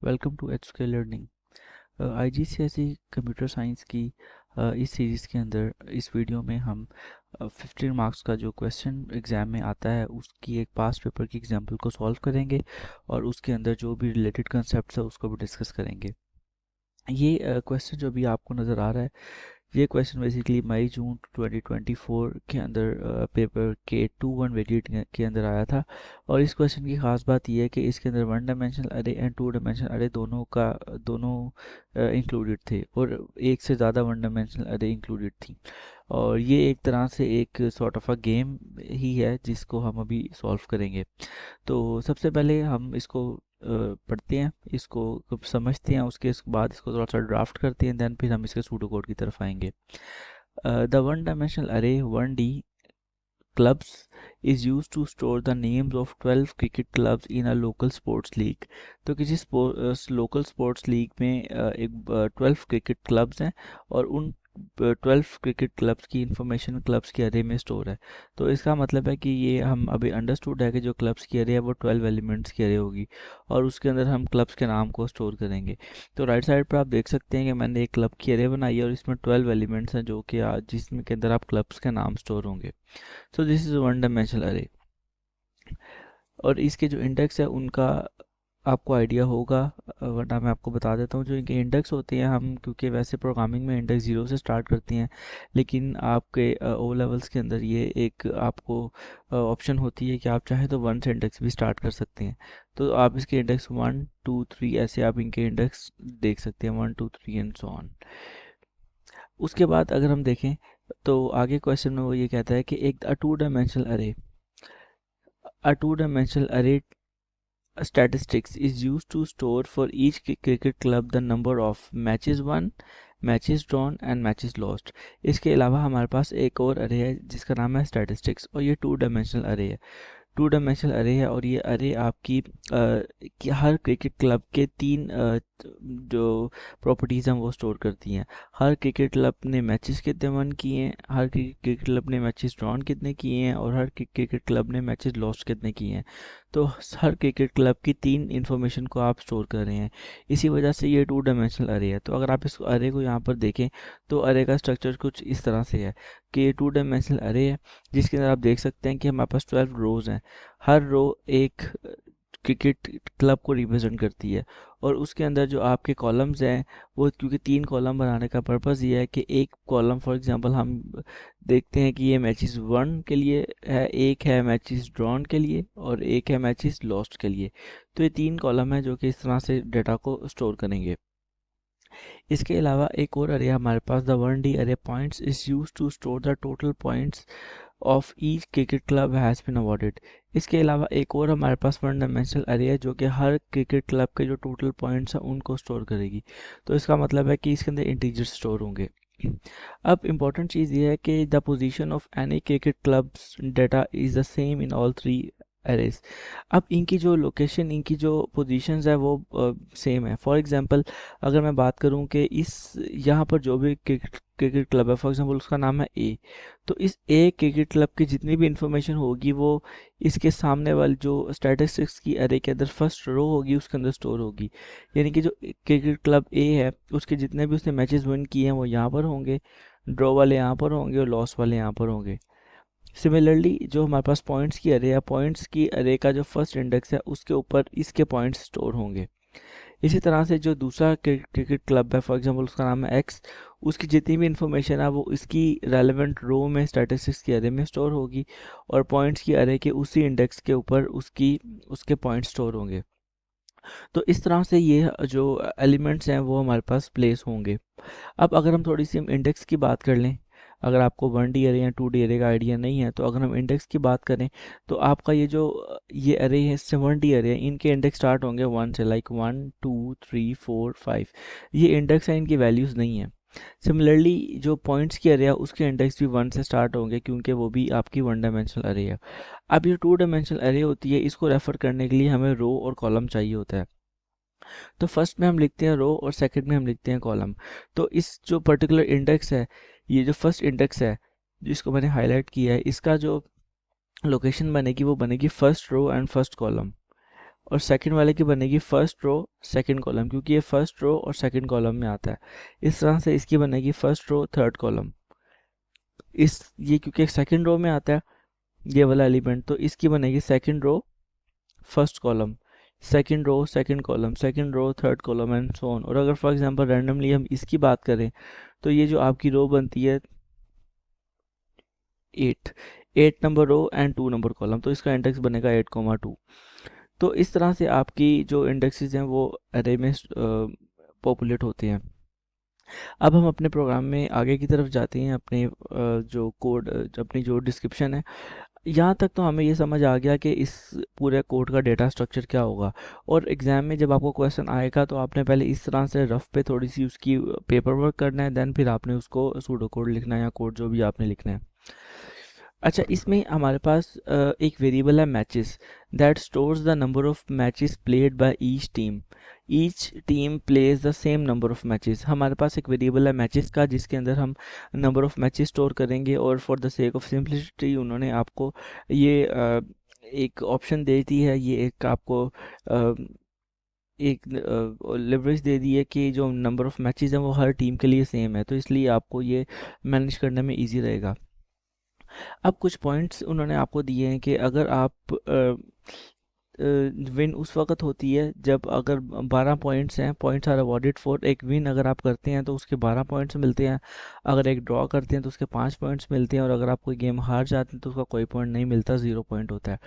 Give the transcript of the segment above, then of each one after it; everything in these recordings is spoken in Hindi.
Welcome to HK learning. IGCSE computer science की इस सीरीज़ के अंदर इस वीडियो में हम 15 मार्क्स का जो क्वेश्चन एग्ज़ाम में आता है उसकी एक पास्ट पेपर की एग्जांपल को सॉल्व करेंगे और उसके अंदर जो भी रिलेटेड कंसेप्ट्स है उसको भी डिस्कस करेंगे। ये क्वेश्चन जो भी आपको नज़र आ रहा है, ये क्वेश्चन बेसिकली मई जून 2024 के अंदर पेपर के 2-1 वेरिएंट के अंदर आया था। और इस क्वेश्चन की ख़ास बात यह है कि इसके अंदर वन डायमेंशनल अरे एंड टू डायमेंशनल अरे दोनों इंक्लूडेड थे और एक से ज़्यादा वन डायमेंशनल अरे इंक्लूडेड थी। और ये एक तरह से एक सॉर्ट ऑफ अ गेम ही है जिसको हम अभी सॉल्व करेंगे। तो सबसे पहले हम इसको पढ़ते हैं, इसको समझते हैं, उसके बाद इसको थोड़ा सा ड्राफ्ट करते हैं, देन फिर हम इसके सूडो कोड की तरफ आएंगे। द वन डायमेंशनल अरे 1D clubs is used to store the names of 12 cricket clubs in a local sports league। तो किसी लोकल स्पोर्ट्स लीग में एक 12 क्रिकेट क्लब्स हैं और उन 12 क्रिकेट क्लब्स की इंफॉर्मेशन क्लब्स के अरे में स्टोर है। तो इसका मतलब है कि ये हम अभी अंडरस्टूड है कि जो क्लब्स की अरे है वो 12 एलिमेंट्स की अरे होगी और उसके अंदर हम क्लब्स के नाम को स्टोर करेंगे। तो राइट साइड पर आप देख सकते हैं कि मैंने एक क्लब की अरे बनाई है और इसमें 12 एलिमेंट्स हैं जो कि जिसमें के अंदर आप क्लब्स के नाम स्टोर होंगे। So this is one dimensional अरे। और इसके जो इंडेक्स है उनका आपको आइडिया होगा, वरना मैं आपको बता देता हूँ। जो इनके इंडेक्स होते हैं, हम क्योंकि वैसे प्रोग्रामिंग में इंडेक्स 0 से स्टार्ट करते हैं, लेकिन आपके ओ लेवल्स के अंदर ये एक आपको ऑप्शन होती है कि आप चाहें तो 1 से इंडेक्स भी स्टार्ट कर सकते हैं। तो आप इसके इंडेक्स 1 2 3 ऐसे आप इनके इंडेक्स देख सकते हैं, 1 2 3 एंड सो ऑन। उसके बाद अगर हम देखें तो आगे क्वेश्चन में वो ये कहता है कि एक टू डायमेंशनल अरे, a two-dimensional array statistics is used to store for each cricket club the number of matches won, matches drawn and matches lost. इसके अलावा हमारे पास एक और अरे है जिसका नाम है स्टैटिस्टिक्स और ये टू डायमेंशनल अरे है। टू डायमेंशनल अरे है और ये अरे आपकी कि हर क्रिकेट क्लब के तीन जो प्रॉपर्टीज़ हैं वो स्टोर करती हैं। हर क्रिकेट क्लब ने मैचेस कितने वन किए हैं, हर क्रिकेट क्लब ने मैचेस ड्रॉन कितने किए हैं और हर क्रिकेट क्लब ने मैचेस लॉस्ट कितने किए हैं। तो हर क्रिकेट क्लब की तीन इन्फॉर्मेशन को आप स्टोर कर रहे हैं, इसी वजह से ये टू डायमेंशनल अरे है। तो अगर आप इस अरे को यहाँ पर देखें तो अरे का स्ट्रक्चर कुछ इस तरह से है कि ये टू डायमेंशनल अरे है जिसके अंदर आप देख सकते हैं कि हमारे पास 12 रोज़ हैं। हर रो एक क्रिकेट क्लब को रिप्रेजेंट करती है और उसके अंदर जो आपके कॉलम्स हैं वो, क्योंकि तीन कॉलम बनाने का पर्पस ये है कि एक कॉलम फॉर एग्जांपल हम देखते हैं कि ये मैचेस वन के लिए है, एक है मैचेस ड्रॉन के लिए और एक है मैचेस लॉस्ट के लिए। तो ये तीन कॉलम है जो कि इस तरह से डेटा को स्टोर करेंगे। इसके अलावा एक और अरे हमारे पास the 1D array points is used to store the total points of each cricket club has been awarded. इसके अलावा एक और हमारे पास वन डायमेंशनल अरे है जो कि हर क्रिकेट क्लब के जो टोटल पॉइंट्स हैं उनको स्टोर करेगी। तो इसका मतलब है कि इसके अंदर इंटीजर्स स्टोर होंगे। अब इम्पॉर्टेंट चीज़ ये है कि the position of any cricket clubs data is the same in all three arrays. अब इनकी जो लोकेशन, इनकी जो पोजीशंस है वो सेम है। फॉर एग्जांपल अगर मैं बात करूं कि इस यहाँ पर जो भी क्रिकेट क्लब है, फॉर एग्जांपल उसका नाम है ए, तो इस ए क्रिकेट क्लब की जितनी भी इंफॉर्मेशन होगी वो इसके सामने वाली जो स्टैटिस्टिक्स की अरे के अंदर फर्स्ट रो होगी उसके अंदर स्टोर होगी। यानी कि जो क्रिकेट क्लब ए है उसके जितने भी उसने मैचेस विन किए हैं वो यहाँ पर होंगे, ड्रॉ वाले यहाँ पर होंगे और लॉस वाले यहाँ पर होंगे। सिमिलरली जो हमारे पास पॉइंट्स की अरे है, पॉइंट्स की अरे का जो फर्स्ट इंडेक्स है उसके ऊपर इसके पॉइंट्स स्टोर होंगे। इसी तरह से जो दूसरा क्रिकेट क्लब है, फॉर एग्जांपल उसका नाम है एक्स, उसकी जितनी भी इंफॉर्मेशन है वो इसकी रेलेवेंट रो में स्टैटिस्टिक्स की अरे में स्टोर होगी और पॉइंट्स की अरे के उसी इंडेक्स के ऊपर उसके पॉइंट्स स्टोर होंगे। तो इस तरह से ये जो एलिमेंट्स हैं वो हमारे पास प्लेस होंगे। अब अगर हम थोड़ी सी इंडेक्स की बात कर लें, अगर आपको 1D अरे या 2D अरे का आइडिया नहीं है तो अगर हम इंडेक्स की बात करें तो आपका ये अरे है, इससे 1D अरे है, इनके इंडेक्स स्टार्ट होंगे 1 से, लाइक 1 2 3 4 5। ये इंडेक्स है, इनकी वैल्यूज़ नहीं है। सिमिलरली जो पॉइंट्स की अरे है उसके इंडेक्स भी 1 से स्टार्ट होंगे क्योंकि वो भी आपकी वन डायमेंशनल अरे है। अब ये टू डायमेंशनल अरे होती है, इसको रेफर करने के लिए हमें रो और कॉलम चाहिए होता है। तो फर्स्ट में हम लिखते हैं रो और सेकंड में हम लिखते हैं कॉलम। तो इस जो पर्टिकुलर इंडेक्स है, ये जो फर्स्ट इंडेक्स है जिसको मैंने हाईलाइट किया है, इसका जो लोकेशन बनेगी वो बनेगी first row and first column. और सेकंड वाले की बनेगी फर्स्ट रो सेकंड कॉलम, क्योंकि ये फर्स्ट रो और सेकंड कॉलम में आता है। इस तरह से इसकी बनेगी फर्स्ट रो थर्ड कॉलम। ये क्योंकि सेकंड रो में आता है ये वाला एलिमेंट, तो इसकी बनेगी second row first column, second row second column, second row third column and so on. और अगर फॉर एग्जांपल रैंडमली हम इसकी बात करें तो ये जो आपकी रो बनती है 8 number row and 2 number column, तो इसका इंडेक्स बनेगा 8,2। तो इस तरह से आपकी जो इंडेक्सेस हैं वो अरे में पॉपुलेट होते हैं। अब हम अपने प्रोग्राम में आगे की तरफ जाते हैं। अपने जो कोड अपनी जो डिस्क्रिप्शन है, यहाँ तक तो हमें ये समझ आ गया कि इस पूरे कोड का डेटा स्ट्रक्चर क्या होगा। और एग्ज़ाम में जब आपको क्वेश्चन आएगा तो आपने पहले इस तरह से रफ पे थोड़ी सी उसकी पेपर वर्क करना है, देन फिर आपने उसको सूडो कोड लिखना है या कोड जो भी आपने लिखना है। अच्छा, इसमें हमारे पास एक वेरिएबल है matches that stores the number of matches played by each team plays the same number of matches. हमारे पास एक वेरिएबल है मैचेस का जिसके अंदर हम नंबर ऑफ मैचेस स्टोर करेंगे, और for the sake of simplicity उन्होंने आपको ये एक ऑप्शन दे दी है, ये एक आपको एक लिवरेज दे दी है कि जो नंबर ऑफ मैचेस हैं वो हर टीम के लिए सेम है, तो इसलिए आपको ये मैनेज करने में ईजी रहेगा। अब कुछ पॉइंट्स उन्होंने आपको दिए हैं कि अगर आप विन उस वक्त होती है जब अगर 12 पॉइंट्स हैं, पॉइंट्स आर अवॉर्डेड फॉर एक विन अगर आप करते हैं तो उसके 12 पॉइंट्स मिलते हैं, अगर एक ड्रॉ करते हैं तो उसके 5 पॉइंट्स मिलते हैं, और अगर आप कोई गेम हार जाते हैं तो उसका कोई पॉइंट नहीं मिलता, 0 पॉइंट होता है।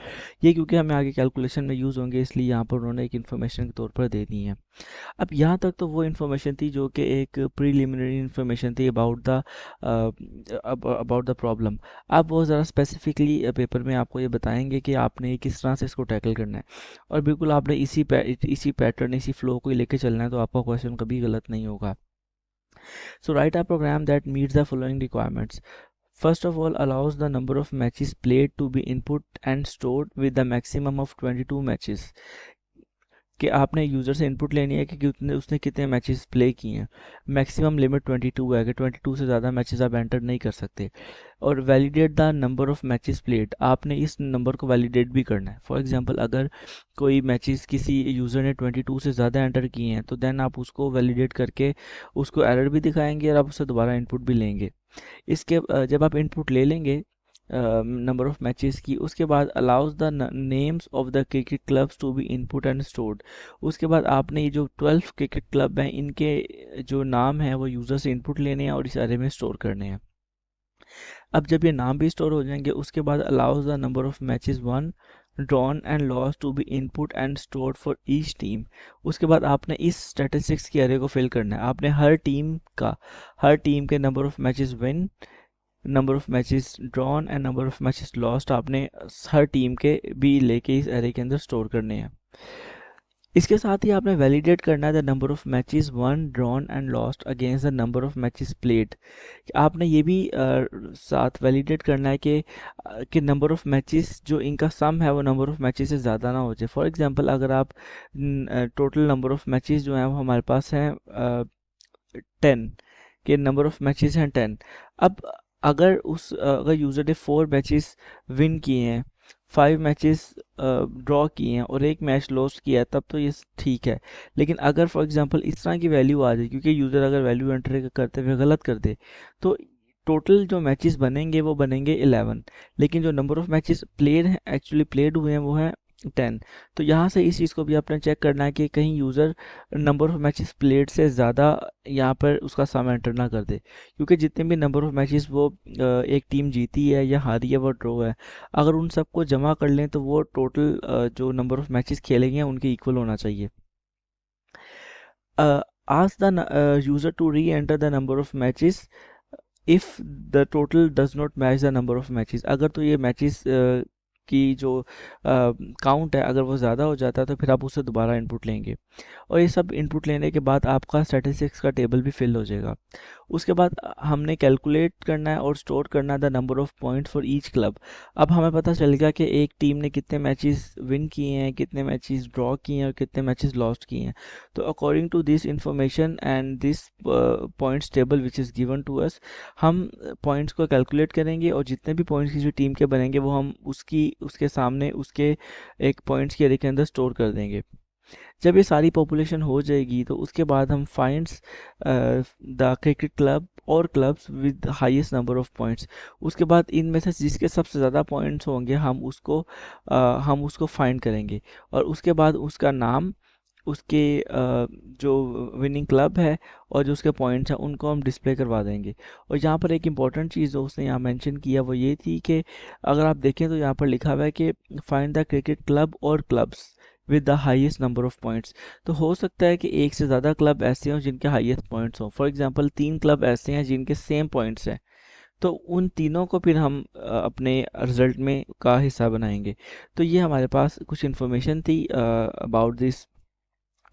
ये क्योंकि हमें आगे कैलकुलेशन में यूज़ होंगे, इसलिए यहाँ पर उन्होंने एक इन्फॉर्मेशन के तौर पर दे दी है। अब यहाँ तक तो वो इन्फॉर्मेशन थी जो कि एक प्रीलिमिनरी इन्फॉर्मेशन थी अबाउट द प्रॉब्लम। अब वो ज़रा स्पेसिफिकली पेपर में आपको ये बताएंगे कि आपने किस तरह से इसको टैकल करना है, और बिल्कुल आपने इसी पैटर्न इसी फ्लो को ही लेके चलना है, तो आपका क्वेश्चन कभी गलत नहीं होगा। So write a program that meets the following requirements. First of all, allows the number of matches played to be input and stored with the maximum of 22 matches। कि आपने यूज़र से इनपुट लेनी है कि उसने कितने मैचेस प्ले किए हैं। मैक्सिमम लिमिट 22 है कि 22 से ज़्यादा मैचेस आप एंटर नहीं कर सकते। और validate the number of matches played, आपने इस नंबर को वैलिडेट भी करना है। फॉर एग्जांपल अगर कोई मैचेस किसी यूज़र ने 22 से ज़्यादा एंटर किए हैं तो देन आप उसको वैलिडेट करके उसको एरर भी दिखाएंगे और आप उससे दोबारा इनपुट भी लेंगे। इसके जब आप इनपुट ले लेंगे नंबर ऑफ मैचेस की, उसके बाद allows the names of the cricket clubs to be input and stored. उसके बाद आपने ये जो 12 क्रिकेट क्लब हैं इनके जो नाम है वो यूज़र से इनपुट लेने हैं और इस एरे में स्टोर करने हैं। अब जब ये नाम भी स्टोर हो जाएंगे उसके बाद allows the number of matches won drawn and loss to be input and stored for each team. उसके बाद आपने इस स्टैटिस्टिक्स के एरे को फिल करना है। आपने हर टीम के number of matches win, number of matches drawn and number of matches lost आपने हर टीम के भी लेके इस एरे के अंदर स्टोर करने हैं। इसके साथ ही आपने वैलिडेट करना है the number of matches won drawn and lost against the number of matches played. आपने ये भी साथ वैलिडेट करना है कि नंबर ऑफ मैचेस जो इनका सम है वो नंबर ऑफ मैचेस से ज़्यादा ना हो जाए। फॉर एग्जांपल अगर आप टोटल नंबर ऑफ मैचेस जो हैं वो हमारे पास हैं 10 के नंबर ऑफ मैचेस हैं 10। अब अगर यूज़र ने 4 मैचेस विन किए हैं, 5 मैचेस ड्रॉ किए हैं और एक मैच लॉस किया है, तब तो ये ठीक है। लेकिन अगर फॉर एग्जांपल इस तरह की वैल्यू आ जाए, क्योंकि यूज़र अगर वैल्यू एंटर करते हुए गलत कर दे, तो टोटल जो मैचेस बनेंगे वो बनेंगे 11, लेकिन जो नंबर ऑफ मैचेस प्लेड हैं एक्चुअली प्लेड हुए हैं वो हैं 10। तो यहाँ से इस चीज़ को भी आपने चेक करना है कि कहीं user number of matches played से ज़्यादा यहाँ पर उसका सम एंटर ना कर दे, क्योंकि जितने भी नंबर ऑफ मैचेस वो एक टीम जीती है या हारी है वो ड्रॉ है, अगर उन सबको जमा कर लें तो वो टोटल जो नंबर ऑफ मैचेस खेले गए हैं उनके इक्वल होना चाहिए। Ask the user to re enter the number of matches if the total does not match the number of matches. अगर तो ये मैचेस की जो काउंट है अगर वो ज़्यादा हो जाता है तो फिर आप उससे दोबारा इनपुट लेंगे, और ये सब इनपुट लेने के बाद आपका स्टैटिस्टिक्स का टेबल भी फिल हो जाएगा। उसके बाद हमने कैलकुलेट करना है और स्टोर करना है the number of points for each club. अब हमें पता चल गया कि एक टीम ने कितने मैचेस विन किए हैं, कितने मैचेस ड्रॉ किए हैं और कितने मैचेस लॉस्ट किए हैं। तो according to this information and this points table which is given to us, हम पॉइंट्स को कैलकुलेट करेंगे और जितने भी पॉइंट्स किसी टीम के बनेंगे वो हम उसकी उसके सामने उसके एक पॉइंट्स के एरे के अंदर स्टोर कर देंगे। जब ये सारी पॉपुलेशन हो जाएगी तो उसके बाद हम फाइंड्स द क्रिकेट क्लब और clubs with highest number of points, उसके बाद इनमें से जिसके सबसे ज़्यादा पॉइंट्स होंगे हम उसको फाइंड करेंगे और उसके बाद उसका नाम, उसके जो विनिंग क्लब है और जो उसके पॉइंट्स हैं उनको हम डिस्प्ले करवा देंगे। और यहाँ पर एक इम्पॉर्टेंट चीज़ जो उसने यहाँ मेंशन किया वो ये थी कि अगर आप देखें तो यहाँ पर लिखा हुआ है कि फाइंड द क्रिकेट क्लब और clubs with the highest number of points. तो हो सकता है कि एक से ज़्यादा क्लब ऐसे हों जिनके हाईएस्ट पॉइंट्स हों। फॉर एग्जांपल 3 क्लब ऐसे हैं जिनके सेम पॉइंट्स हैं, तो उन तीनों को फिर हम अपने रिजल्ट में का हिस्सा बनाएंगे। तो ये हमारे पास कुछ इन्फॉर्मेशन थी अबाउट दिस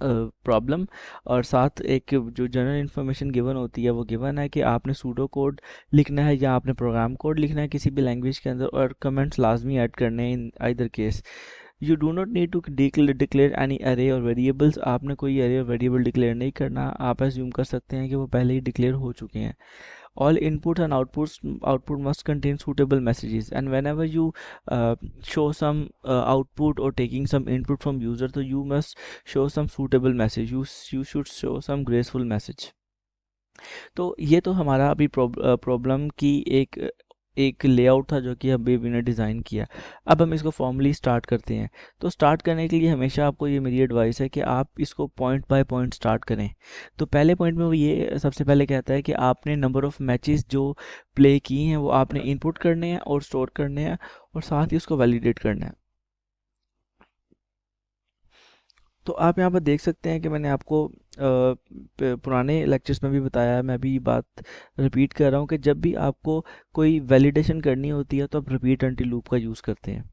प्रॉब्लम। और साथ एक जो जनरल इन्फॉर्मेशन गिवन होती है वो गिवन है कि आपने सूडो कोड लिखना है या आपने प्रोग्राम कोड लिखना है किसी भी लैंग्वेज के अंदर, और कमेंट्स लाजमी ऐड करने हैं in either case. You do not need to declare any array और वेरिएबल्स, आपने कोई अरे और वेरिएबल डिक्लेयर नहीं करना। आप एज्यूम कर सकते हैं कि वो पहले ही डिक्लेयर हो चुके हैं। All inputs and output must contain suitable messages, and whenever you show some output or taking some input from user, so you must show some suitable message. You should show some graceful message. तो ये तो हमारा अभी प्रॉब्लम की एक लेआउट था जो कि अभी ने डिज़ाइन किया। अब हम इसको फॉर्मली स्टार्ट करते हैं। तो स्टार्ट करने के लिए हमेशा आपको ये मेरी एडवाइस है कि आप इसको पॉइंट बाय पॉइंट स्टार्ट करें। तो पहले पॉइंट में वो ये सबसे पहले कहता है कि आपने नंबर ऑफ़ मैचेस जो प्ले किए हैं वो आपने इनपुट करने हैं और स्टोर करने हैं और साथ ही उसको वैलिडेट करना है। तो आप यहाँ पर देख सकते हैं कि मैंने आपको पुराने लेक्चर्स में भी बताया है, मैं भी ये बात रिपीट कर रहा हूँ कि जब भी आपको कोई वैलिडेशन करनी होती है तो आप रिपीट अनटिल लूप का यूज़ करते हैं।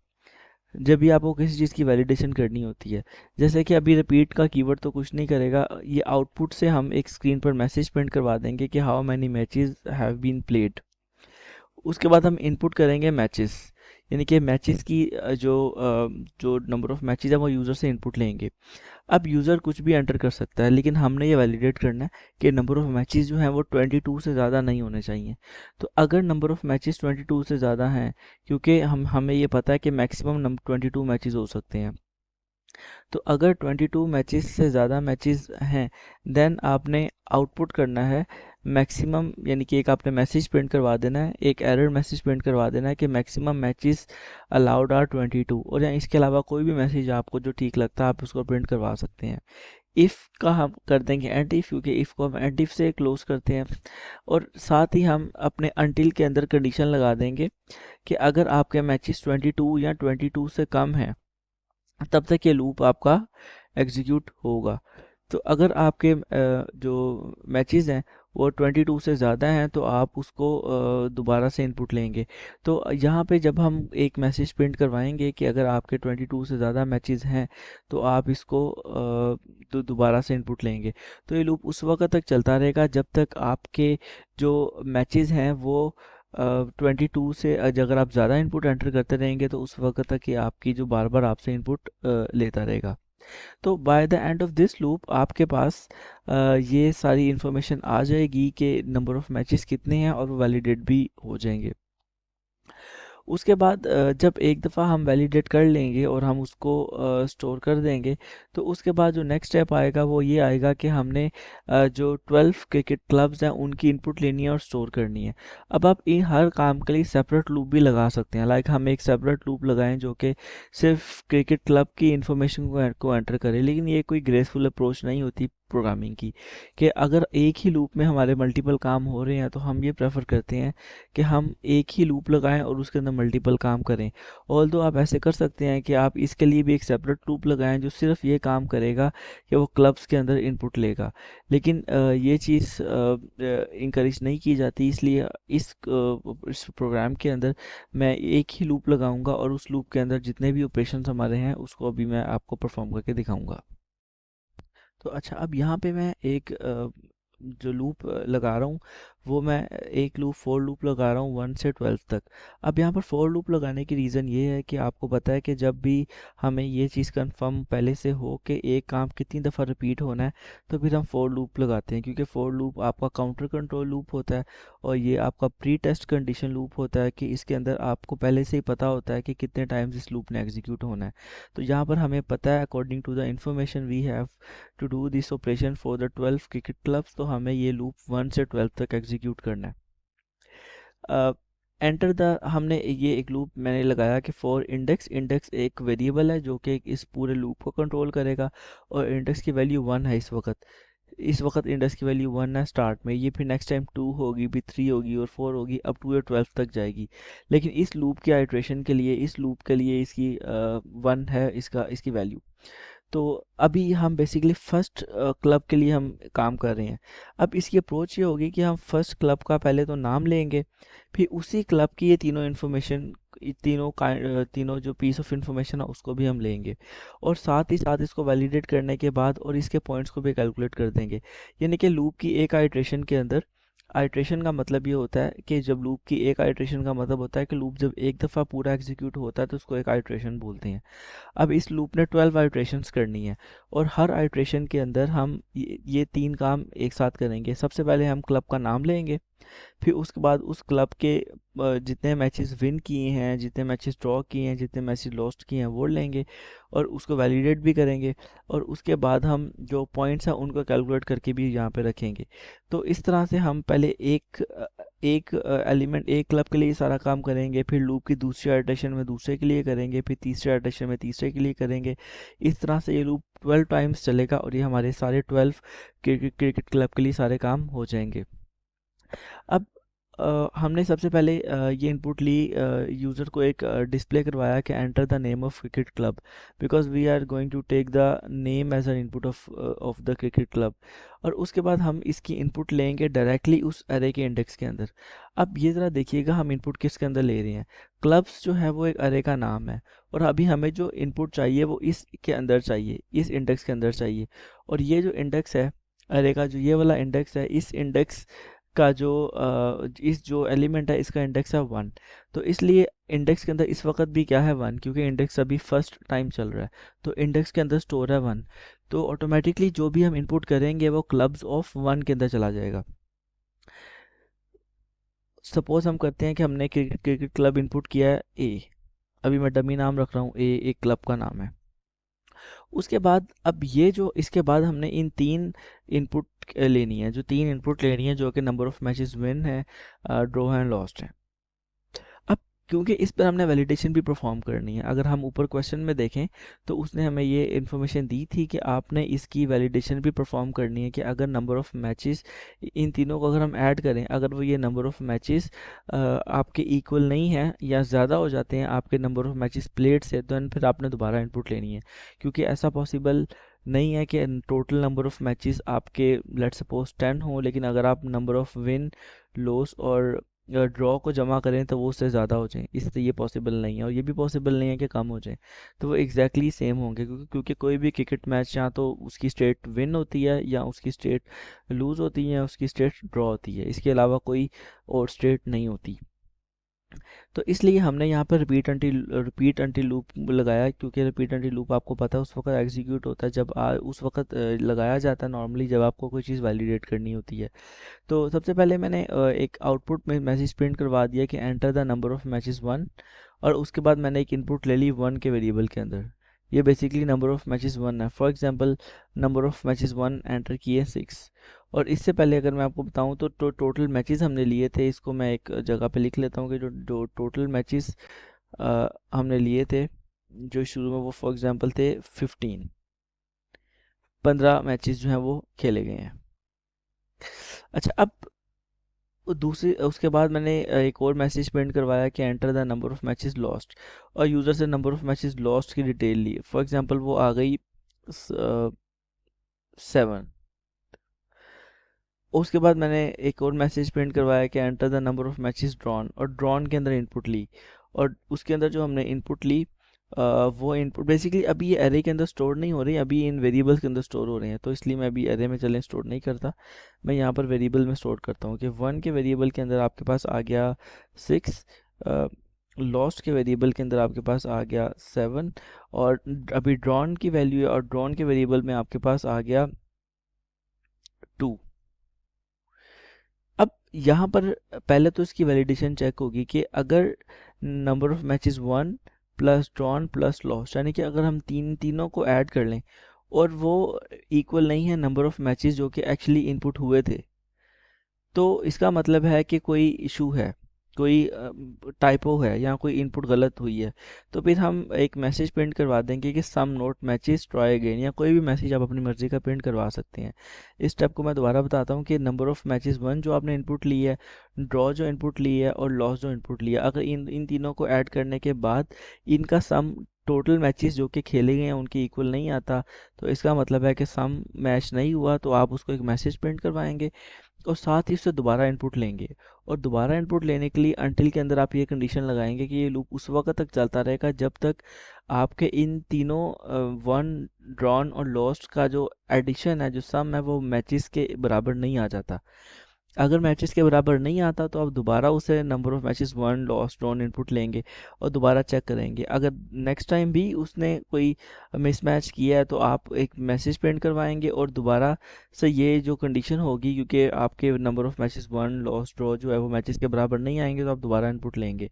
जब भी आपको किसी चीज़ की वैलिडेशन करनी होती है, जैसे कि अभी रिपीट का कीवर्ड तो कुछ नहीं करेगा, ये आउटपुट से हम एक स्क्रीन पर मैसेज प्रिंट करवा देंगे कि how many matches have been played. उसके बाद हम इनपुट करेंगे मैचेस, यानी कि मैचेस की जो नंबर ऑफ़ मैचेस है वो यूज़र से इनपुट लेंगे। अब यूज़र कुछ भी एंटर कर सकता है, लेकिन हमने ये वैलिडेट करना है कि नंबर ऑफ़ मैचेस जो हैं वो 22 से ज़्यादा नहीं होने चाहिए। तो अगर नंबर ऑफ़ मैचेस 22 से ज़्यादा हैं, क्योंकि हमें ये पता है कि मैक्सिमम 22 मैचेस हो सकते हैं, तो अगर 22 मैचेस से ज़्यादा मैचेस हैं देन आपने आउटपुट करना है मैक्सिमम, यानी कि एक आपने मैसेज प्रिंट करवा देना है, एक एरर मैसेज प्रिंट करवा देना है कि मैक्सिमम मैचेस अलाउड आर 22, और या इसके अलावा कोई भी मैसेज आपको जो ठीक लगता है आप उसको प्रिंट करवा सकते हैं। इफ़ का हम कर देंगे एंड इफ़, क्योंकि इफ़ को हम एंड इफ़ से क्लोज करते हैं, और साथ ही हम अपने अनटिल के अंदर कंडीशन लगा देंगे कि अगर आपके मैचेस 22 या 22 से कम हैं तब तक ये लूप आपका एग्जीक्यूट होगा। तो अगर आपके जो मैचेस हैं वो 22 से ज़्यादा हैं तो आप उसको दोबारा से इनपुट लेंगे। तो यहाँ पे जब हम एक मैसेज प्रिंट करवाएंगे कि अगर आपके 22 से ज़्यादा मैचेस हैं तो आप इसको तो दोबारा से इनपुट लेंगे। तो ये लूप उस वक्त तक चलता रहेगा जब तक आपके जो मैचेस हैं वो 22 से अगर आप ज़्यादा इनपुट एंटर करते रहेंगे तो उस वक्त तक ये आपकी जो बार बार आपसे इनपुट लेता रहेगा। तो by the end of this loop आपके पास ये सारी इंफॉर्मेशन आ जाएगी कि नंबर ऑफ़ मैचेस कितने हैं और वो वैलिडेट भी हो जाएंगे। उसके बाद जब एक दफ़ा हम वैलिडेट कर लेंगे और हम उसको स्टोर कर देंगे, तो उसके बाद जो नेक्स्ट स्टेप आएगा वो ये आएगा कि हमने जो 12 क्रिकेट क्लब्स हैं उनकी इनपुट लेनी है और स्टोर करनी है। अब आप इन हर काम के लिए सेपरेट लूप भी लगा सकते हैं, लाइक हम एक सेपरेट लूप लगाएं जो कि सिर्फ क्रिकेट क्लब की इंफॉर्मेशन को एंटर करे, लेकिन ये कोई ग्रेसफुल अप्रोच नहीं होती प्रोग्रामिंग की, कि अगर एक ही लूप में हमारे मल्टीपल काम हो रहे हैं तो हम ये प्रेफर करते हैं कि हम एक ही लूप लगाएं और उसके अंदर मल्टीपल काम करें। ऑल्दो आप ऐसे कर सकते हैं कि आप इसके लिए भी एक सेपरेट लूप लगाएं जो सिर्फ ये काम करेगा कि वो क्लब्स के अंदर इनपुट लेगा, लेकिन ये चीज़ इंकरेज नहीं की जाती, इसलिए इस प्रोग्राम के अंदर मैं एक ही लूप लगाऊंगा और उस लूप के अंदर जितने भी ऑपरेशंस हमारे हैं उसको अभी मैं आपको परफॉर्म करके दिखाऊंगा। तो अच्छा, अब यहाँ पे मैं एक जो लूप लगा रहा हूँ वो मैं एक लूप फोर लूप लगा रहा हूँ 1 से 12 तक। अब यहाँ पर फोर लूप लगाने की रीज़न ये है कि आपको पता है कि जब भी हमें ये चीज़ कंफर्म पहले से हो कि एक काम कितनी दफ़ा रिपीट होना है, तो फिर हम फोर लूप लगाते हैं, क्योंकि फोर लूप आपका काउंटर कंट्रोल लूप होता है और ये आपका प्री टेस्ट कंडीशन लूप होता है कि इसके अंदर आपको पहले से ही पता होता है कि कितने टाइम्स इस लूप ने एग्जीक्यूट होना है। तो यहाँ पर हमें पता है according to the information we have to do this operation for the 12 cricket clubs, तो हमें ये लूप 1 से 12 तक एग्जीक्यूट करना है। एंटर द हमने ये एक लूप मैंने लगाया कि फॉर इंडेक्स, इंडेक्स एक वेरिएबल है जो कि इस पूरे लूप को कंट्रोल करेगा और इंडेक्स की वैल्यू 1 है इस वक्त इंडेक्स की वैल्यू 1 है स्टार्ट में। ये फिर नेक्स्ट टाइम 2 होगी, फिर 3 होगी और 4 होगी, अब 2 या 12 तक जाएगी। लेकिन इस लूप की आइट्रेशन के लिए इसकी 1 है इसकी वैल्यू। तो अभी हम बेसिकली फर्स्ट क्लब के लिए हम काम कर रहे हैं। अब इसकी अप्रोच ये होगी कि हम फर्स्ट क्लब का पहले तो नाम लेंगे, फिर उसी क्लब की ये तीनों इन्फॉर्मेशन, तीनों जो पीस ऑफ इंफॉर्मेशन है उसको भी हम लेंगे और साथ ही साथ इसको वैलिडेट करने के बाद और इसके पॉइंट्स को भी कैलकुलेट कर देंगे। यानी कि लूप की एक आइट्रेशन के अंदर, आइट्रेशन का मतलब ये होता है कि जब लूप की एक आइट्रेशन का मतलब होता है कि लूप जब एक दफ़ा पूरा एग्जीक्यूट होता है तो उसको एक आइट्रेशन बोलते हैं। अब इस लूप ने 12 आइट्रेशंस करनी है और हर आइट्रेशन के अंदर हम ये तीन काम एक साथ करेंगे। सबसे पहले हम क्लब का नाम लेंगे, फिर उसके बाद उस क्लब के जितने मैचेस विन किए हैं, जितने मैचेस ड्रॉ किए हैं, जितने मैचेस लॉस्ट किए हैं वो लेंगे और उसको वैलिडेट भी करेंगे और उसके बाद हम जो पॉइंट्स हैं उनको कैलकुलेट करके भी यहाँ पे रखेंगे। तो इस तरह से हम पहले एक एलिमेंट एक क्लब के लिए सारा काम करेंगे, फिर लूप की दूसरी आइटरेशन में दूसरे के लिए करेंगे, फिर तीसरे आइटरेशन में तीसरे के लिए करेंगे। इस तरह से ये लूप 12 टाइम्स चलेगा और ये हमारे सारे 12 क्रिकेट क्लब के लिए सारे काम हो जाएंगे। अब हमने सबसे पहले ये इनपुट ली, यूज़र को एक डिस्प्ले करवाया कि enter the name of cricket club, because we are going to take the name as an input of the cricket club. और उसके बाद हम इसकी इनपुट लेंगे डायरेक्टली उस अरे के इंडेक्स के अंदर। अब ये ज़रा देखिएगा हम इनपुट किसके अंदर ले रहे हैं। क्लब्स जो है वो एक अरे का नाम है और अभी हमें जो इनपुट चाहिए वो इसके अंदर चाहिए, इस इंडेक्स के अंदर चाहिए। और ये जो इंडेक्स है अरे का, जो ये वाला इंडेक्स है, इस इंडेक्स का इस जो एलिमेंट है इसका इंडेक्स है 1। तो इसलिए इंडेक्स के अंदर इस वक्त भी क्या है 1, क्योंकि इंडेक्स अभी फर्स्ट टाइम चल रहा है तो इंडेक्स के अंदर स्टोर है 1। तो ऑटोमेटिकली जो भी हम इनपुट करेंगे वो क्लब्स ऑफ 1 के अंदर चला जाएगा। सपोज हम करते हैं कि हमने क्रिकेट क्लब इनपुट किया है ए, अभी मैं डमी नाम रख रहा हूँ ए, एक क्लब का नाम है। उसके बाद अब ये जो इसके बाद हमने इन तीन इनपुट लेनी है, जो तीन इनपुट लेनी है जो कि नंबर ऑफ मैचेस विन है, ड्रॉ है, लॉस्ट है। अब क्योंकि इस पर हमने वैलिडेशन भी परफॉर्म करनी है, अगर हम ऊपर क्वेश्चन में देखें तो उसने हमें ये इन्फॉर्मेशन दी थी कि आपने इसकी वैलिडेशन भी परफॉर्म करनी है कि अगर नंबर ऑफ मैचेस, इन तीनों को अगर हम ऐड करें, अगर वो ये नंबर ऑफ मैचेस आपके इक्वल नहीं है या ज़्यादा हो जाते हैं आपके नंबर ऑफ मैचेस प्लेड से, तो फिर आपने दोबारा इनपुट लेनी है। क्योंकि ऐसा पॉसिबल नहीं है कि टोटल नंबर ऑफ मैचेस आपके लेट्स सपोज 10 हो, लेकिन अगर आप नंबर ऑफ विन, लॉस और ड्रॉ को जमा करें तो वो उससे ज़्यादा हो जाए। इससे ये पॉसिबल नहीं है और ये भी पॉसिबल नहीं है कि कम हो जाए। तो वो एग्जैक्टली सेम होंगे, क्योंकि कोई भी क्रिकेट मैच या तो उसकी स्टेट विन होती है या उसकी स्टेट लूज़ होती है या उसकी स्टेट ड्रॉ होती है, इसके अलावा कोई और स्टेट नहीं होती। तो इसलिए हमने यहाँ पर रिपीट अंटिल लूप लगाया, क्योंकि रिपीट अंटिल लूप आपको पता है उस वक्त एग्जीक्यूट होता है जब उस वक्त लगाया जाता है नॉर्मली जब आपको कोई चीज़ वैलिडेट करनी होती है। तो सबसे पहले मैंने एक आउटपुट में मैसेज प्रिंट करवा दिया कि enter the number of matches 1, और उसके बाद मैंने एक इनपुट ले ली 1 के वेरिएबल के अंदर। ये बेसिकली नंबर ऑफ मैचेस 1 है। For example number of matches 1 enter किए 6। और इससे पहले अगर मैं आपको बताऊं तो टोटल मैचेस हमने लिए थे, इसको मैं एक जगह पे लिख लेता हूं कि जो टोटल मैचेस हमने लिए थे जो शुरू में, वो फॉर एग्जांपल थे 15 मैचेस जो हैं वो खेले गए हैं। अच्छा, अब दूसरी उसके बाद मैंने एक और मैसेज प्रिंट करवाया कि enter the number of matches lost, और यूज़र से नंबर ऑफ मैचेस लॉस्ट की डिटेल ली। फॉर एग्जांपल वो आ गई 7। उसके बाद मैंने एक और मैसेज प्रिंट करवाया कि enter the number of matches drawn, और ड्रॉन के अंदर इनपुट ली, और उसके अंदर जो हमने इनपुट ली वो इनपुट बेसिकली अभी ये एरे के अंदर स्टोर नहीं हो रही, अभी इन वेरिएबल्स के अंदर स्टोर हो रहे हैं, तो इसलिए मैं अभी एरे में चलें स्टोर नहीं करता, मैं यहाँ पर वेरिएबल में स्टोर करता हूँ कि 1 के वेरिएबल के अंदर आपके पास आ गया 6, लॉस्ट के वेरिएबल के अंदर आपके पास आ गया 7, और अभी ड्रॉन की वैल्यू है, और ड्रॉन के वेरिएबल में आपके पास आ गया 2। अब यहाँ पर पहले तो इसकी वैलिडेशन चेक होगी कि अगर number of matches 1 plus drawn plus loss, यानी कि अगर हम तीनों को ऐड कर लें और वो इक्वल नहीं है नंबर ऑफ मैचेस जो कि एक्चुअली इनपुट हुए थे, तो इसका मतलब है कि कोई इशू है, कोई टाइपो है या कोई इनपुट गलत हुई है। तो फिर हम एक मैसेज प्रिंट करवा देंगे कि सम नोट मैचेस ट्राई अगेन, या कोई भी मैसेज आप अपनी मर्ज़ी का प्रिंट करवा सकते हैं। इस स्टेप को मैं दोबारा बताता हूँ कि नंबर ऑफ़ मैचेस 1 जो आपने इनपुट ली है, ड्रॉ जो इनपुट ली है, और लॉस जो इनपुट लिया, अगर इन इन तीनों को ऐड करने के बाद इनका सम टोटल मैचेस जो कि खेले गए हैं उनके इक्वल नहीं आता, तो इसका मतलब है कि सम मैच नहीं हुआ, तो आप उसको एक मैसेज प्रिंट करवाएंगे और साथ ही उससे दोबारा इनपुट लेंगे। और दोबारा इनपुट लेने के लिए अनटिल के अंदर आप ये कंडीशन लगाएंगे कि ये लूप उस वक्त तक चलता रहेगा जब तक आपके इन तीनों वन, ड्रॉन और लॉस्ट का जो एडिशन है, जो सम है, वो मैचेस के बराबर नहीं आ जाता। अगर मैचेस के बराबर नहीं आता तो आप दोबारा उसे number of matches 1 loss drawn input लेंगे और दोबारा चेक करेंगे। अगर नेक्स्ट टाइम भी उसने कोई मिसमैच किया है तो आप एक मैसेज प्रिंट करवाएंगे और दोबारा से ये जो कंडीशन होगी, क्योंकि आपके number of matches 1 loss draw जो है वो मैचेस के बराबर नहीं आएंगे, तो आप दोबारा इनपुट लेंगे।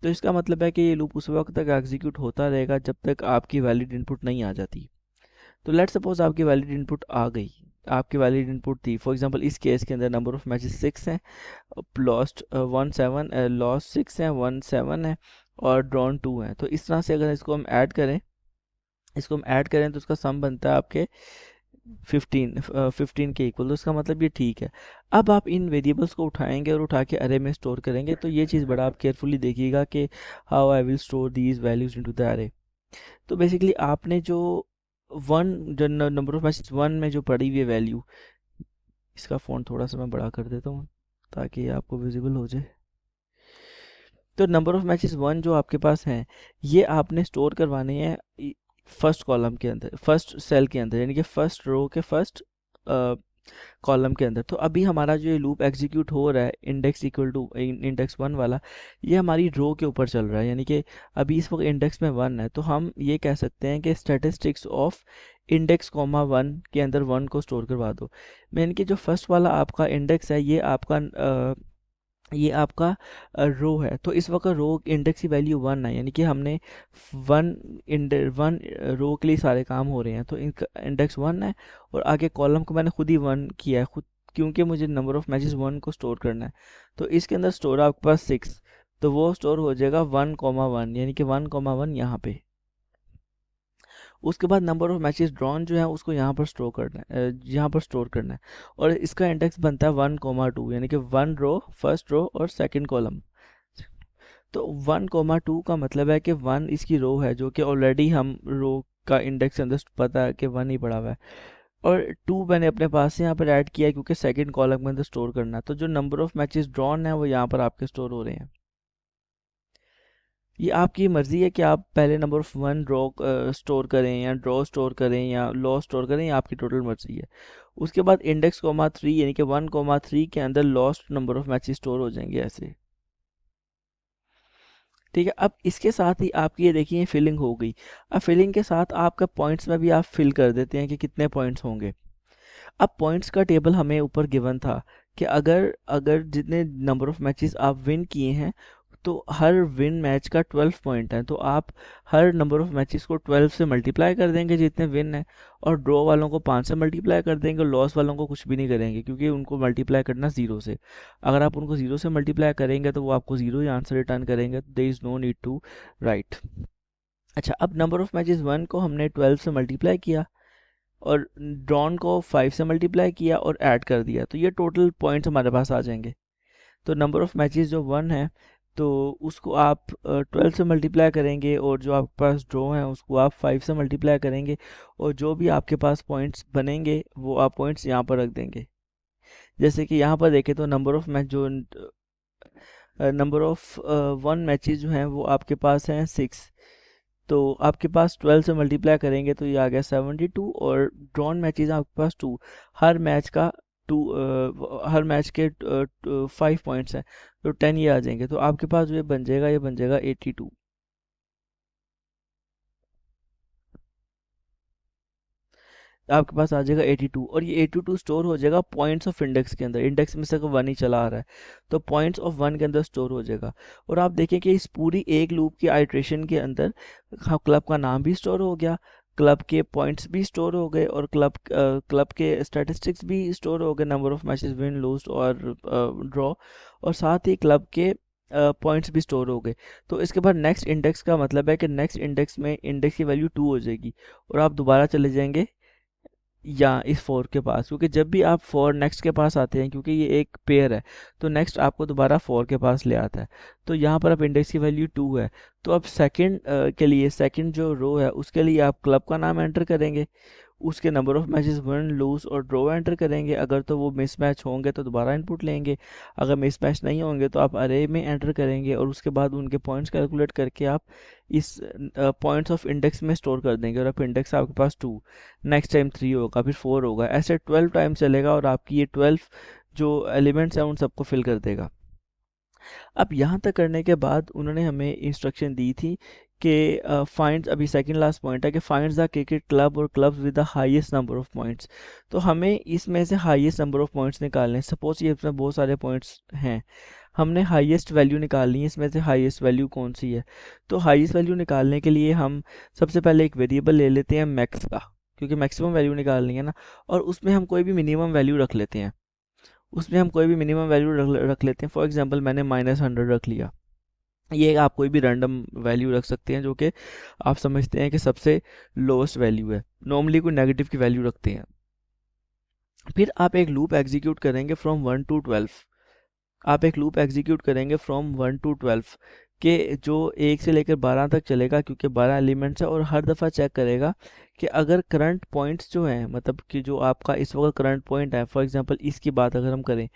तो इसका मतलब है कि ये लूप उस वक्त तक एग्जीक्यूट होता रहेगा जब तक आपकी वैलिड इनपुट नहीं आ जाती। तो लेट सपोज आपकी वैलिड इनपुट आ गई, आपकी वैलिड इनपुट थी, फॉर एग्जांपल इस केस के अंदर नंबर ऑफ मैचेस 6 हैं, लॉस्ट 1 7, लॉस 6 है, 1 7 है, और ड्रॉन 2 है। तो इस तरह से अगर इसको हम ऐड करें तो उसका सम बनता है आपके 15 के इक्वल। तो इसका मतलब ये ठीक है। अब आप इन वेरिएबल्स को उठाएंगे और उठा के अरे में स्टोर करेंगे, तो ये चीज़ बड़ा आप केयरफुली देखिएगा कि how I will store these values into the अरे। तो बेसिकली आपने जो नंबर ऑफ मैसेज 1 में जो पड़ी हुई है वैल्यू, इसका फ़ॉन्ट थोड़ा सा मैं बड़ा कर देता हूँ ताकि आपको विजिबल हो जाए। तो नंबर ऑफ मैचेस 1 जो आपके पास हैं, ये आपने स्टोर करवाने हैं फर्स्ट कॉलम के अंदर, फर्स्ट सेल के अंदर, यानी कि फर्स्ट रो के फर्स्ट कॉलम के अंदर। तो अभी हमारा जो ये लूप एग्जीक्यूट हो रहा है इंडेक्स इक्वल टू इंडेक्स 1 वाला, ये हमारी रो के ऊपर चल रहा है, यानी कि अभी इस वक्त इंडेक्स में 1 है। तो हम ये कह सकते हैं कि स्टैटिस्टिक्स ऑफ इंडेक्स कॉमा 1 के अंदर 1 को स्टोर करवा दो। यानी कि जो फर्स्ट वाला आपका इंडेक्स है, ये आपका रो है। तो इस वक्त रो इंडेक्स की वैल्यू 1 है, यानी कि हमने 1 रो के लिए सारे काम हो रहे हैं, तो इनका इंडेक्स 1 है, और आगे कॉलम को मैंने खुद ही 1 किया है खुद, क्योंकि मुझे नंबर ऑफ मैचेस 1 को स्टोर करना है। तो इसके अंदर स्टोर आपके पास 6, तो वो स्टोर हो जाएगा 1 1, यानी कि 1 1 यहाँ पे। उसके बाद नंबर ऑफ मैचेस ड्रॉन जो है उसको यहाँ पर स्टोर करना है, यहाँ पर स्टोर करना है, और इसका इंडेक्स बनता है 1 2, यानी कि 1 रो, फर्स्ट रो और सेकंड कॉलम। तो 1 2 का मतलब है कि 1 इसकी रो है, जो कि ऑलरेडी हम रो का इंडेक्स अंदर पता है कि 1 ही पड़ा हुआ है, और 2 मैंने अपने पास से यहाँ पर ऐड किया है क्योंकि सेकंड कॉलम के अंदर स्टोर करना है। तो जो नंबर ऑफ मैचेस ड्रॉन है वो यहाँ पर आपके स्टोर हो रहे हैं। ये आपकी मर्ज़ी है कि आप पहले नंबर ऑफ़ 1 ड्रॉ स्टोर करें या ड्रॉ स्टोर करें या लॉ स्टोर करें, ये आपकी टोटल मर्ज़ी है। उसके बाद इंडेक्स कॉमा 3, यानी कि 1 3 के अंदर lost number of matches store हो जाएंगे ऐसे। ठीक है, अब इसके साथ ही आपकी ये देखिए फिलिंग हो गई। अब फिलिंग के साथ आपका पॉइंट्स में भी आप फिल कर देते हैं कि कितने पॉइंट्स होंगे। अब पॉइंट्स का टेबल हमें ऊपर गिवन था कि अगर अगर जितने नंबर ऑफ़ मैचेस आप विन किए हैं, तो हर विन मैच का 12 पॉइंट है, तो आप हर नंबर ऑफ मैचेस को 12 से मल्टीप्लाई कर देंगे जितने विन है, और ड्रॉ वालों को 5 से मल्टीप्लाई कर देंगे, और लॉस वालों को कुछ भी नहीं करेंगे क्योंकि उनको मल्टीप्लाई करना 0 से। अगर आप उनको 0 से मल्टीप्लाई करेंगे तो वो आपको 0 ही आंसर रिटर्न करेंगे, there is no need to write. अच्छा, अब नंबर ऑफ मैचेस 1 को हमने 12 से मल्टीप्लाई किया और ड्रॉन को 5 से मल्टीप्लाई किया और ऐड कर दिया, तो ये टोटल पॉइंट्स हमारे पास आ जाएंगे। तो नंबर ऑफ़ मैचेस जो 1 है, तो उसको आप 12 से मल्टीप्लाई करेंगे, और जो आपके पास ड्रॉ है उसको आप 5 से मल्टीप्लाई करेंगे, और जो भी आपके पास पॉइंट्स बनेंगे वो आप पॉइंट्स यहाँ पर रख देंगे। जैसे कि यहाँ पर देखें तो नंबर ऑफ़ 1 मैचेस जो हैं वो आपके पास हैं 6, तो आपके पास 12 से मल्टीप्लाई करेंगे तो ये आ गया 72, और ड्रॉन मैचेस आपके पास 2, हर मैच का 2, हर मैच के 5 पॉइंट्स हैं, तो 10 ये आ जाएंगे, तो आपके पास जो ये बन जाएगा, ये बन जाएगा 82। आपके पास आ जाएगा 82, और ये 82 स्टोर हो जाएगा पॉइंट्स ऑफ इंडेक्स के अंदर। इंडेक्स में से अगर 1 ही चला आ रहा है तो पॉइंट्स ऑफ 1 के अंदर स्टोर हो जाएगा। और आप देखें कि इस पूरी एक लूप की आइट्रेशन के अंदर क्लब का नाम भी स्टोर हो गया, क्लब के पॉइंट्स भी स्टोर हो गए, और क्लब के स्टैटिस्टिक्स भी स्टोर हो गए, number of matches win loose और ड्रॉ, और साथ ही क्लब के पॉइंट्स भी स्टोर हो गए। तो इसके बाद नेक्स्ट इंडेक्स का मतलब है कि नेक्स्ट इंडेक्स में इंडेक्स की वैल्यू 2 हो जाएगी, और आप दोबारा चले जाएंगे या इस फोर के पास, क्योंकि जब भी आप फोर नेक्स्ट के पास आते हैं, क्योंकि ये एक पेयर है, तो नेक्स्ट आपको दोबारा फोर के पास ले आता है। तो यहाँ पर आप इंडेक्स की वैल्यू 2 है, तो अब सेकंड के लिए, सेकंड जो रो है उसके लिए आप क्लब का नाम एंटर करेंगे, उसके number of matches win loose और ड्रॉ एंटर करेंगे। अगर तो वो मिसमैच होंगे तो दोबारा इनपुट लेंगे, अगर मिसमैच नहीं होंगे तो आप अरे में एंटर करेंगे, और उसके बाद उनके पॉइंट्स कैलकुलेट करके आप इस पॉइंट्स ऑफ इंडेक्स में स्टोर कर देंगे, और अब इंडेक्स आपके पास 2, नेक्स्ट टाइम 3 होगा, फिर 4 होगा, ऐसे 12 टाइम चलेगा, और आपकी ये 12 जो एलिमेंट्स हैं उन सबको फिल कर देगा। अब यहाँ तक करने के बाद उन्होंने हमें इंस्ट्रक्शन दी थी कि फाइंड, अभी सेकंड लास्ट पॉइंट है कि फाइंड द क्रिकेट क्लब और clubs with the highest number of points. तो हमें इसमें से हाईएस्ट नंबर ऑफ पॉइंट्स निकालने हैं। सपोज ये इसमें बहुत सारे पॉइंट्स हैं, हमने हाईएस्ट वैल्यू निकालनी है, इसमें से हाईएस्ट वैल्यू कौन सी है। तो हाईएस्ट वैल्यू निकालने के लिए हम सबसे पहले एक वेरिएबल ले लेते हैं मैक्स का, क्योंकि मैक्सिमम वैल्यू निकालनी है ना, और उसमें हम कोई भी मिनिमम वैल्यू रख लेते हैं, उसमें हम कोई भी मिनिमम वैल्यू रख लेते हैं। फॉर एग्जांपल मैंने -100 रख लिया। ये आप कोई भी रैंडम वैल्यू रख सकते हैं जो कि आप समझते हैं कि सबसे लोएस्ट वैल्यू है, नॉर्मली कोई नेगेटिव की वैल्यू रखते हैं। फिर आप एक लूप एग्जीक्यूट करेंगे फ्रॉम 1 to 12, आप एक लूप एग्जीक्यूट करेंगे फ्रॉम 1 to 12 के, जो 1 से लेकर 12 तक चलेगा, क्योंकि 12 एलिमेंट्स है, और हर दफ़ा चेक करेगा कि अगर करंट पॉइंट्स जो हैं, मतलब कि जो आपका इस वक्त करंट पॉइंट है, फॉर एग्जांपल इसकी बात अगर हम करें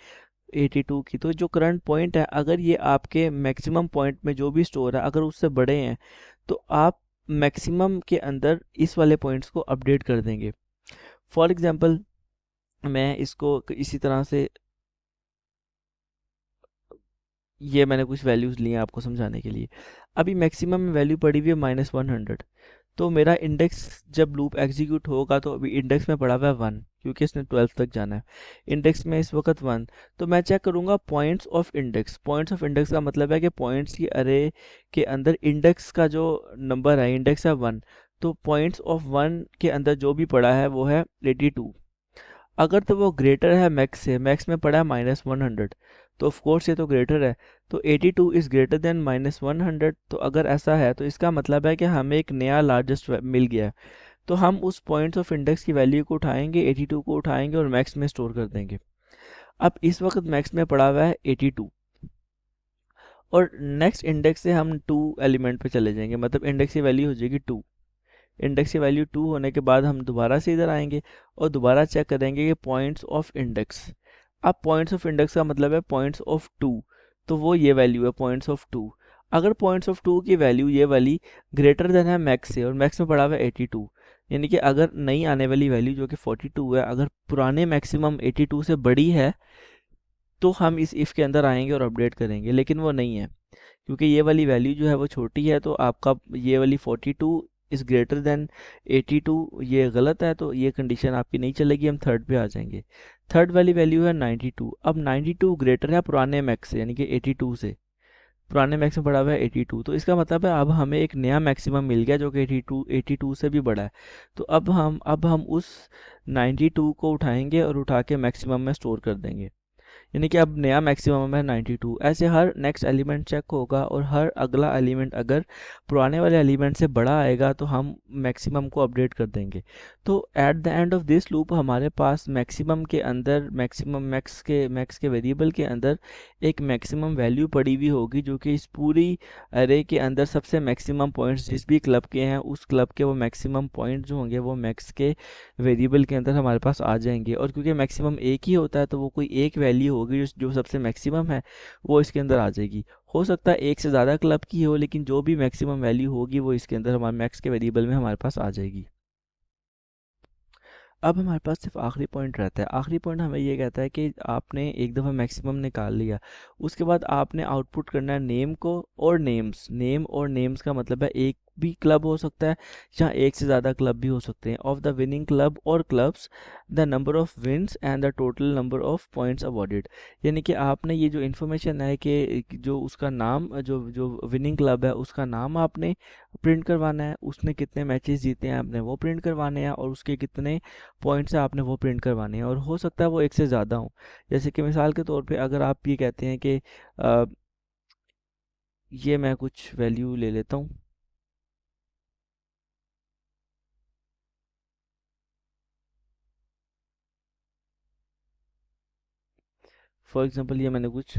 82 की, तो जो करंट पॉइंट है अगर ये आपके मैक्सिमम पॉइंट में जो भी स्टोर है अगर उससे बड़े हैं, तो आप मैक्सिमम के अंदर इस वाले पॉइंट्स को अपडेट कर देंगे। फॉर एग्जांपल मैं इसको इसी तरह से, ये मैंने कुछ वैल्यूज़ लिए हैं आपको समझाने के लिए। अभी मैक्सिमम में वैल्यू पड़ी हुई है -100, तो मेरा इंडेक्स जब लूप एग्जीक्यूट होगा तो अभी इंडेक्स में पड़ा हुआ है 1, क्योंकि इसने 12 तक जाना है, इंडेक्स में इस वक्त 1। तो मैं चेक करूँगा points of index. Points of index का मतलब है कि पॉइंट्स की अरे के अंदर इंडेक्स का जो नंबर है, इंडेक्स है 1, तो पॉइंट्स ऑफ 1 के अंदर जो भी पड़ा है वो है 82। अगर तो वो ग्रेटर है मैक्स से, मैक्स में पड़ा है -100, तो ऑफ कोर्स ये तो ग्रेटर है, तो 82 इज़ ग्रेटर देन -100। तो अगर ऐसा है तो इसका मतलब है कि हमें एक नया लार्जेस्ट मिल गया है। तो हम उस पॉइंट्स ऑफ इंडेक्स की वैल्यू को उठाएंगे, 82 को उठाएंगे और मैक्स में स्टोर कर देंगे। अब इस वक्त मैक्स में पड़ा हुआ है 82, और नेक्स्ट इंडेक्स से हम 2 एलिमेंट पे चले जाएंगे, मतलब इंडेक्स की वैल्यू हो जाएगी 2। इंडेक्स की वैल्यू 2 होने के बाद हम दोबारा से इधर आएंगे और दोबारा चेक करेंगे कि पॉइंट्स ऑफ इंडेक्स। अब पॉइंट्स ऑफ इंडेक्स का मतलब है पॉइंट्स ऑफ 2, तो वो ये वैल्यू है पॉइंट्स ऑफ 2। अगर पॉइंट्स ऑफ 2 की वैल्यू ये वाली ग्रेटर देन है मैक्स से, और मैक्स में पड़ा हुआ है 82, यानी कि अगर नई आने वाली वैल्यू जो कि 42 है, अगर पुराने मैक्सिमम 82 से बड़ी है, तो हम इस इफ़ के अंदर आएंगे और अपडेट करेंगे, लेकिन वो नहीं है, क्योंकि ये वाली वैल्यू जो है वो छोटी है, तो आपका ये वाली 42 इज़ ग्रेटर देन 82 ये गलत है, तो ये कंडीशन आपकी नहीं चलेगी। हम थर्ड पे आ जाएंगे। थर्ड वाली वैल्यू है 92। अब 92 ग्रेटर है पुराने मैक्स से, यानी कि 82 से, पुराने मैक्स में पड़ा हुआ है 82, तो इसका मतलब है अब हमें एक नया मैक्सिमम मिल गया जो कि 82 से भी बड़ा है। तो अब हम उस 92 को उठाएंगे और उठा के मैक्सिमम में स्टोर कर देंगे, यानी कि अब नया मैक्सिमम है 92। ऐसे हर नेक्स्ट एलिमेंट चेक होगा, और हर अगला एलिमेंट अगर पुराने वाले एलिमेंट से बड़ा आएगा तो हम मैक्सिमम को अपडेट कर देंगे। तो at the end of this loop हमारे पास मैक्सिमम के अंदर, मैक्सिमम मैक्स के वेरिएबल के अंदर एक मैक्सिमम वैल्यू पड़ी हुई होगी, जो कि इस पूरी अरे के अंदर सबसे मैक्सिमम पॉइंट्स जिस भी क्लब के हैं उस क्लब के वो मैक्सिमम पॉइंट जो होंगे वो मैक्स के वेरिएबल के अंदर हमारे पास आ जाएंगे। और क्योंकि मैक्सिमम एक ही होता है तो वो कोई एक वैल्यू होगी जो सबसे मैक्सिमम है वो इसके अंदर आ जाएगी। हो सकता है एक से ज़्यादा क्लब की हो, लेकिन जो भी मैक्सिमम वैल्यू होगी वो इसके अंदर हमारे मैक्स के वेरिएबल में हमारे पास आ जाएगी। अब हमारे पास सिर्फ आखिरी पॉइंट रहता है। आखिरी पॉइंट हमें ये कहता है कि आपने एक दफ़ा मैक्सिमम निकाल लिया, उसके बाद आपने आउटपुट करना है नेम को और नेम्स। नेम और नेम्स का मतलब है एक भी क्लब हो सकता है या एक से ज़्यादा क्लब भी हो सकते हैं। ऑफ द विनिंग क्लब और clubs, the number of wins and the total number of points awarded. यानी कि आपने ये जो इन्फॉर्मेशन है कि जो उसका नाम, जो जो विनिंग क्लब है उसका नाम आपने प्रिंट करवाना है, उसने कितने मैचेस जीते हैं आपने वो प्रिंट करवाने हैं, और उसके कितने पॉइंट्स है आपने वो प्रिंट करवाने हैं, और हो सकता है वो एक से ज़्यादा हो। जैसे कि मिसाल के तौर पे अगर आप ये कहते हैं कि अ, ये मैं कुछ वैल्यू ले लेता हूँ। फॉर एग्जांपल ये मैंने कुछ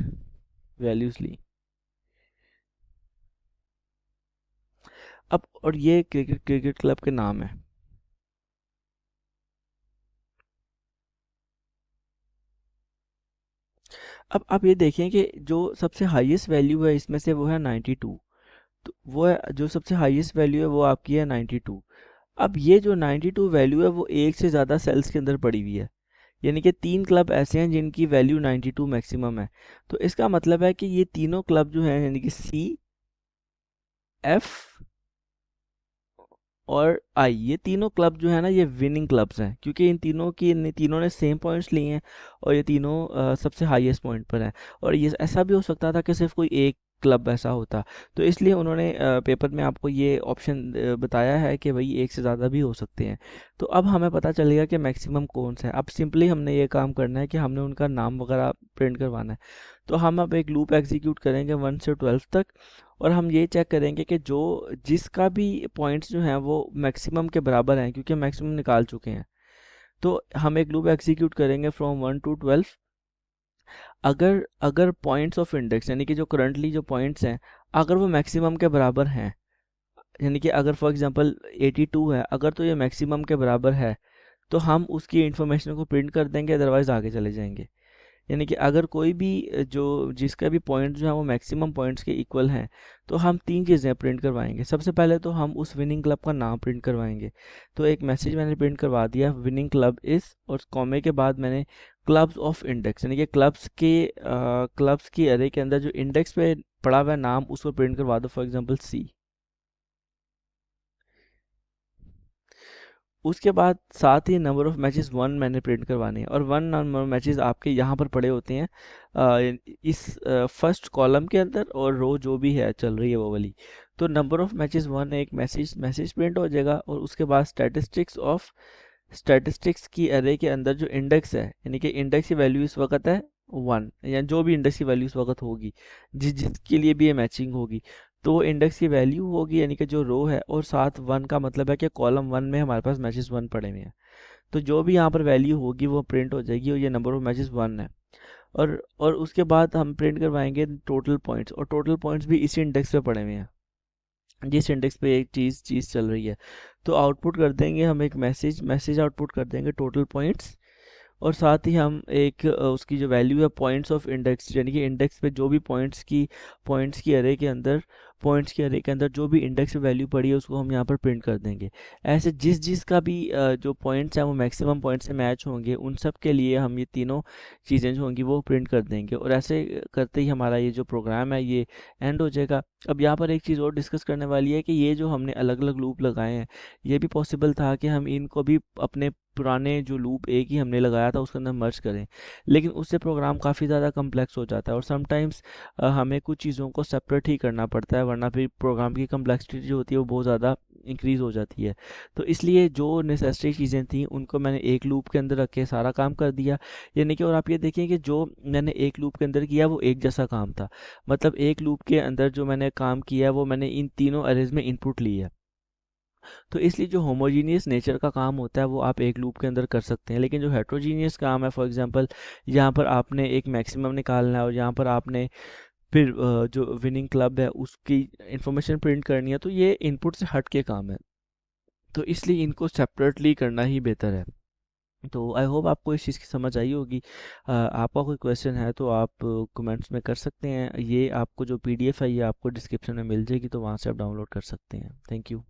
वैल्यूज़ ली। अब और ये क्रिकेट क्रिकेट क्लब के नाम है। अब आप ये देखें कि जो सबसे हाईएस्ट वैल्यू है इसमें से वो है 92। तो वो है जो सबसे हाईएस्ट वैल्यू है वो आपकी है 92। अब ये जो 92 वैल्यू है वो एक से ज़्यादा सेल्स के अंदर पड़ी हुई है, यानी कि 3 क्लब ऐसे हैं जिनकी वैल्यू 92 मैक्सिमम है। तो इसका मतलब है कि ये तीनों क्लब जो हैं, यानी कि सी, एफ और आई, ये तीनों क्लब जो है ना ये विनिंग क्लब्स हैं, क्योंकि इन तीनों ने सेम पॉइंट्स लिए हैं और ये तीनों सबसे हाईएस्ट पॉइंट पर हैं। और ये ऐसा भी हो सकता था कि सिर्फ कोई एक क्लब ऐसा होता, तो इसलिए उन्होंने पेपर में आपको ये ऑप्शन बताया है कि भाई एक से ज़्यादा भी हो सकते हैं। तो अब हमें पता चलेगा कि मैक्सिमम कौन सा है। अब सिंपली हमने ये काम करना है कि हमने उनका नाम वगैरह प्रिंट करवाना है। तो हम अब एक लूप एग्जीक्यूट करेंगे 1 से 12 तक, और हम ये चेक करेंगे कि जो जिसका भी पॉइंट्स जो हैं वो मैक्सिमम के बराबर हैं, क्योंकि मैक्सिमम निकाल चुके हैं। तो हम एक लूप एग्जीक्यूट करेंगे फ्रॉम 1 टू 12। अगर अगर पॉइंट्स ऑफ इंडेक्स, यानी कि जो करंटली जो पॉइंट्स हैं, अगर वो मैक्सिमम के बराबर हैं, यानी कि अगर फॉर एग्जांपल 82 है, अगर तो ये मैक्सिमम के बराबर है तो हम उसकी इंफॉर्मेशन को प्रिंट कर देंगे, अदरवाइज आगे चले जाएंगे। यानी कि अगर कोई भी जो जिसका भी पॉइंट जो है वो मैक्सिमम पॉइंट्स के इक्वल हैं, तो हम तीन चीज़ें प्रिंट करवाएंगे। सबसे पहले तो हम उस विनिंग क्लब का नाम प्रिंट करवाएंगे। तो एक मैसेज मैंने प्रिंट करवा दिया, विनिंग क्लब इस, और कॉमे के बाद मैंने क्लब्स ऑफ इंडेक्स, यानी कि क्लब्स की अरे के अंदर जो इंडेक्स पे पड़ा हुआ है नाम उसको प्रिंट करवा दो, फॉर एग्जाम्पल सी। उसके बाद साथ ही नंबर ऑफ मैचेस 1 मैंने प्रिंट करवाने हैं, और 1 नंबर ऑफ मैचेस आपके यहाँ पर पड़े होते हैं इस फर्स्ट कॉलम के अंदर, और रो जो भी है चल रही है वो वाली। तो नंबर ऑफ मैचेस 1 एक मैसेज प्रिंट हो जाएगा, और उसके बाद स्टैटिस्टिक्स की अरे के अंदर जो इंडेक्स है, यानी कि इंडेक्स की वैल्यू इस वक्त है 1, या जो भी इंडेक्स की वैल्यू इस वक्त होगी, जिसके लिए भी ये मैचिंग होगी, तो वो इंडेक्स की वैल्यू होगी, यानी कि जो रो है, और साथ 1 का मतलब है कि कॉलम 1 में हमारे पास मैचेस 1 पड़े हुए हैं। तो जो भी यहाँ पर वैल्यू होगी वो प्रिंट हो जाएगी, और ये नंबर ऑफ मैचेस 1 है। और उसके बाद हम प्रिंट करवाएंगे टोटल पॉइंट्स, और टोटल पॉइंट्स भी इसी इंडेक्स पे पड़े हुए हैं, जिस इंडेक्स पे एक चीज़ चल रही है। तो आउटपुट कर देंगे हम एक मैसेज आउटपुट कर देंगे टोटल पॉइंट्स, और साथ ही हम एक उसकी जो वैल्यू है पॉइंट्स ऑफ इंडेक्स, यानी कि इंडेक्स पे जो भी पॉइंट्स की अरे के अंदर जो भी इंडेक्स पे वैल्यू पड़ी है उसको हम यहाँ पर प्रिंट कर देंगे। ऐसे जिस का भी जो पॉइंट्स हैं वो मैक्सिमम पॉइंट से मैच होंगे, उन सब के लिए हम ये तीनों चीज़ें जो होंगी वो प्रिंट कर देंगे, और ऐसे करते ही हमारा ये जो प्रोग्राम है ये एंड हो जाएगा। अब यहाँ पर एक चीज़ और डिस्कस करने वाली है कि ये जो हमने अलग अलग लूप लगाए हैं, ये भी पॉसिबल था कि हम इनको भी अपने पुराने जो लूप एक ही हमने लगाया था उसके अंदर मर्ज करें, लेकिन उससे प्रोग्राम काफ़ी ज़्यादा कम्प्लेक्स हो जाता है, और समटाइम्स हमें कुछ चीज़ों को सेपरेट ही करना पड़ता है, वरना फिर प्रोग्राम की कम्प्लेक्सिटी जो होती है वो बहुत ज़्यादा इंक्रीज़ हो जाती है। तो इसलिए जो नेसेसरी चीज़ें थी उनको मैंने एक लूप के अंदर रख के सारा काम कर दिया, यानी कि, और आप ये देखिए कि जो मैंने एक लूप के अंदर किया वो एक जैसा काम था। मतलब एक लूप के अंदर जो मैंने काम किया वो मैंने इन तीनों अरेज में इनपुट ली है। तो इसलिए जो होमोजीनियस नेचर का काम होता है वो आप एक लूप के अंदर कर सकते हैं, लेकिन जो हेट्रोजीनियस काम है, फॉर एग्जांपल यहाँ पर आपने एक मैक्सिमम निकालना है, और यहाँ पर आपने फिर जो विनिंग क्लब है उसकी इंफॉर्मेशन प्रिंट करनी है, तो ये इनपुट से हट के काम है, तो इसलिए इनको सेपरेटली करना ही बेहतर है। तो आई होप आपको इस चीज़ की समझ आई होगी। आपका कोई क्वेश्चन है तो आप कमेंट्स में कर सकते हैं। ये आपको जो पीडीएफ है ये आपको डिस्क्रिप्शन में मिल जाएगी, तो वहाँ से आप डाउनलोड कर सकते हैं। Thank you.